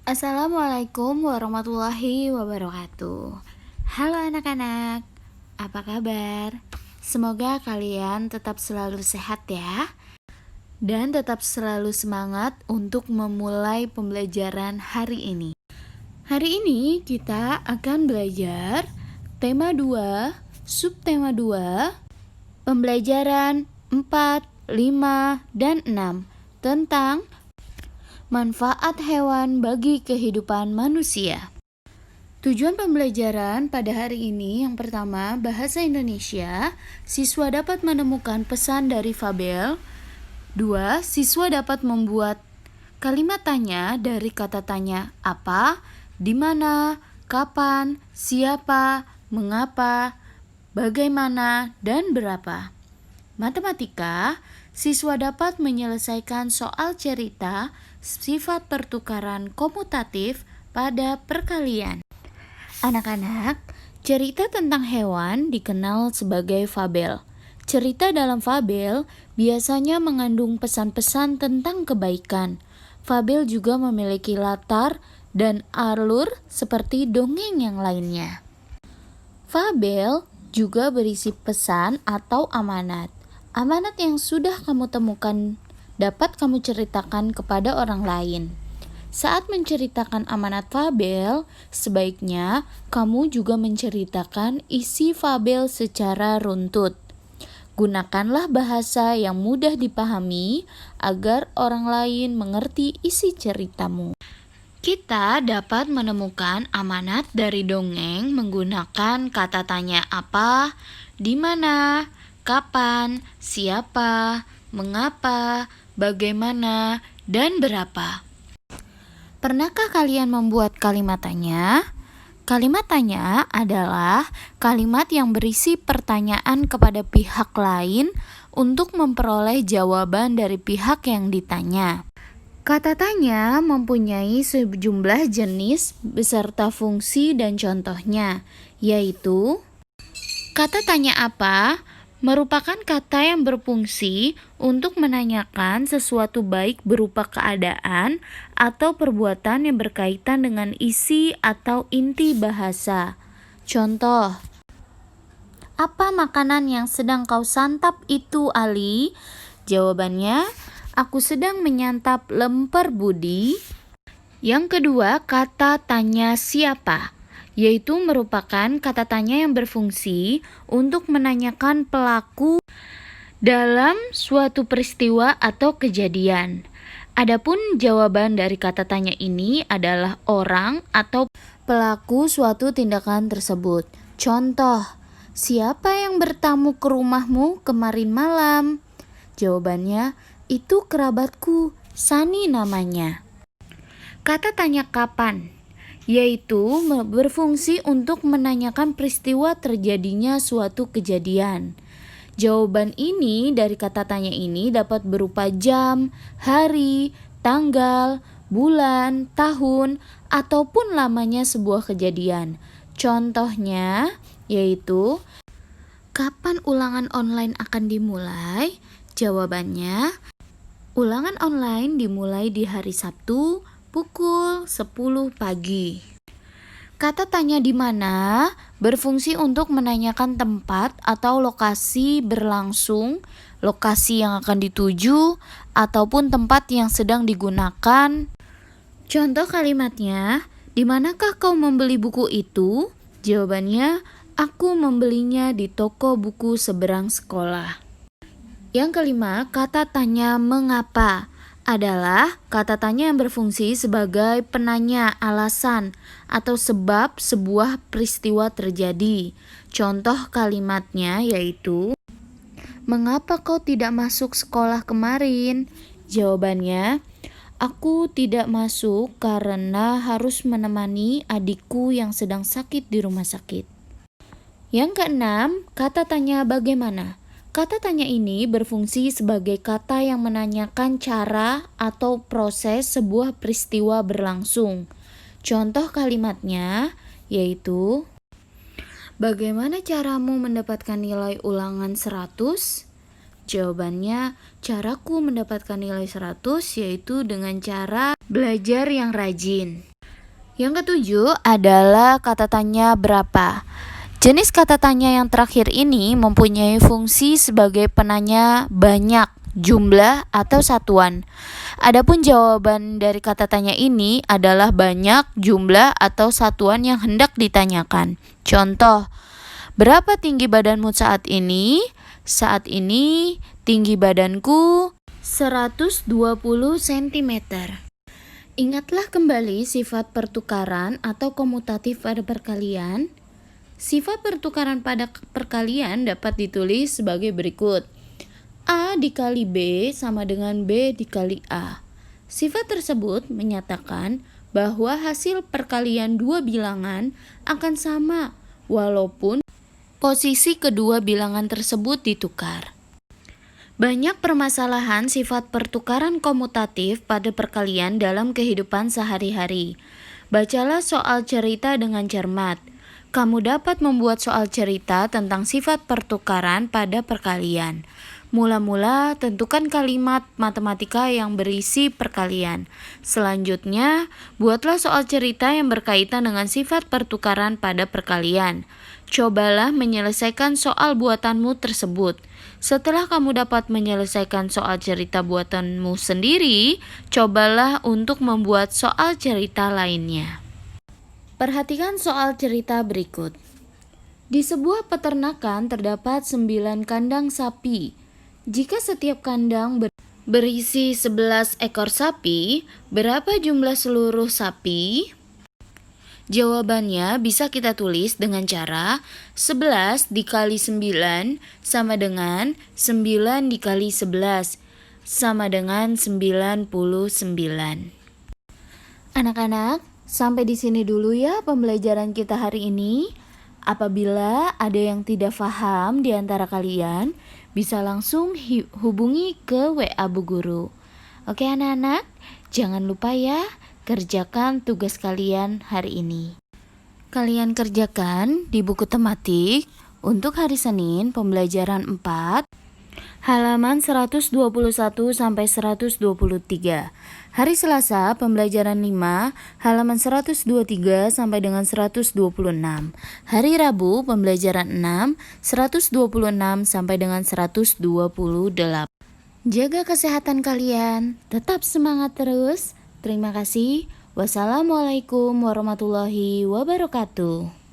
Assalamualaikum warahmatullahi wabarakatuh. Halo anak-anak, apa kabar? Semoga kalian tetap selalu sehat ya, dan tetap selalu semangat untuk memulai pembelajaran hari ini. Hari ini kita akan belajar tema 2, subtema 2, pembelajaran 4, 5, dan 6 tentang manfaat hewan bagi kehidupan manusia. Tujuan pembelajaran pada hari ini yang pertama, bahasa Indonesia. Siswa dapat menemukan pesan dari fabel. 2. Siswa dapat membuat kalimat tanya dari kata tanya apa, di mana, kapan, siapa, mengapa, bagaimana, dan berapa. Matematika, siswa dapat menyelesaikan soal cerita sifat pertukaran komutatif pada perkalian. Anak-anak, cerita tentang hewan dikenal sebagai fabel. Cerita dalam fabel biasanya mengandung pesan-pesan tentang kebaikan. Fabel juga memiliki latar dan alur seperti dongeng yang lainnya. Fabel juga berisi pesan atau amanat. Amanat yang sudah kamu temukan dapat kamu ceritakan kepada orang lain. Saat menceritakan amanat fabel, sebaiknya kamu juga menceritakan isi fabel secara runtut. Gunakanlah bahasa yang mudah dipahami agar orang lain mengerti isi ceritamu. Kita dapat menemukan amanat dari dongeng menggunakan kata tanya apa, di mana, kapan, siapa, mengapa, bagaimana, dan berapa. Pernahkah kalian membuat kalimat tanya? Kalimat tanya adalah kalimat yang berisi pertanyaan kepada pihak lain untuk memperoleh jawaban dari pihak yang ditanya. Kata tanya mempunyai sejumlah jenis beserta fungsi dan contohnya, yaitu kata tanya apa merupakan kata yang berfungsi untuk menanyakan sesuatu baik berupa keadaan atau perbuatan yang berkaitan dengan isi atau inti bahasa. Contoh, apa makanan yang sedang kau santap itu, Ali? Jawabannya, aku sedang menyantap lemper Budi. Yang kedua, kata tanya siapa, yaitu merupakan kata tanya yang berfungsi untuk menanyakan pelaku dalam suatu peristiwa atau kejadian. Adapun jawaban dari kata tanya ini adalah orang atau pelaku suatu tindakan tersebut. Contoh, siapa yang bertamu ke rumahmu kemarin malam? Jawabannya, itu kerabatku, Sani namanya. Kata tanya kapan, yaitu berfungsi untuk menanyakan peristiwa terjadinya suatu kejadian. Jawaban ini dari kata tanya ini dapat berupa jam, hari, tanggal, bulan, tahun, ataupun lamanya sebuah kejadian. Contohnya yaitu, kapan ulangan online akan dimulai? Jawabannya, ulangan online dimulai di hari Sabtu pukul 10 pagi. Kata tanya di mana berfungsi untuk menanyakan tempat atau lokasi berlangsung, lokasi yang akan dituju, ataupun tempat yang sedang digunakan. Contoh kalimatnya, di manakah kau membeli buku itu? Jawabannya, aku membelinya di toko buku seberang sekolah. Yang kelima, kata tanya mengapa adalah kata tanya yang berfungsi sebagai penanya alasan atau sebab sebuah peristiwa terjadi. Contoh kalimatnya yaitu, mengapa kau tidak masuk sekolah kemarin? Jawabannya, aku tidak masuk karena harus menemani adikku yang sedang sakit di rumah sakit. Yang keenam, kata tanya bagaimana. Kata tanya ini berfungsi sebagai kata yang menanyakan cara atau proses sebuah peristiwa berlangsung. Contoh kalimatnya yaitu, bagaimana caramu mendapatkan nilai ulangan 100? Jawabannya, caraku mendapatkan nilai 100 yaitu dengan cara belajar yang rajin. Yang ketujuh adalah kata tanya berapa. Jenis kata tanya yang terakhir ini mempunyai fungsi sebagai penanya banyak, jumlah, atau satuan. Adapun jawaban dari kata tanya ini adalah banyak, jumlah, atau satuan yang hendak ditanyakan. Contoh, berapa tinggi badanmu saat ini? Saat ini tinggi badanku 120 cm. Ingatlah kembali sifat pertukaran atau komutatif pada perkalian. Sifat pertukaran pada perkalian dapat ditulis sebagai berikut. A dikali B sama dengan B dikali A. Sifat tersebut menyatakan bahwa hasil perkalian dua bilangan akan sama walaupun posisi kedua bilangan tersebut ditukar. Banyak permasalahan sifat pertukaran komutatif pada perkalian dalam kehidupan sehari-hari. Bacalah soal cerita dengan cermat. Kamu dapat membuat soal cerita tentang sifat pertukaran pada perkalian. Mula-mula, tentukan kalimat matematika yang berisi perkalian. Selanjutnya, buatlah soal cerita yang berkaitan dengan sifat pertukaran pada perkalian. Cobalah menyelesaikan soal buatanmu tersebut. Setelah kamu dapat menyelesaikan soal cerita buatanmu sendiri, cobalah untuk membuat soal cerita lainnya. Perhatikan soal cerita berikut. Di sebuah peternakan terdapat 9 kandang sapi. Jika setiap kandang berisi 11 ekor sapi, berapa jumlah seluruh sapi? Jawabannya bisa kita tulis dengan cara 11 dikali 9 sama dengan 9 dikali 11 sama dengan 99. Anak-anak, sampai di sini dulu ya pembelajaran kita hari ini. Apabila ada yang tidak paham di antara kalian, bisa langsung hubungi ke WA Bu Guru. Oke anak-anak, jangan lupa ya, kerjakan tugas kalian hari ini. Kalian kerjakan di buku tematik untuk hari Senin pembelajaran 4, halaman 121 sampai 123. Hari Selasa pembelajaran 5, halaman 123 sampai dengan 126. Hari Rabu pembelajaran 6, 126 sampai dengan 128. Jaga kesehatan kalian, tetap semangat terus. Terima kasih. Wassalamualaikum warahmatullahi wabarakatuh.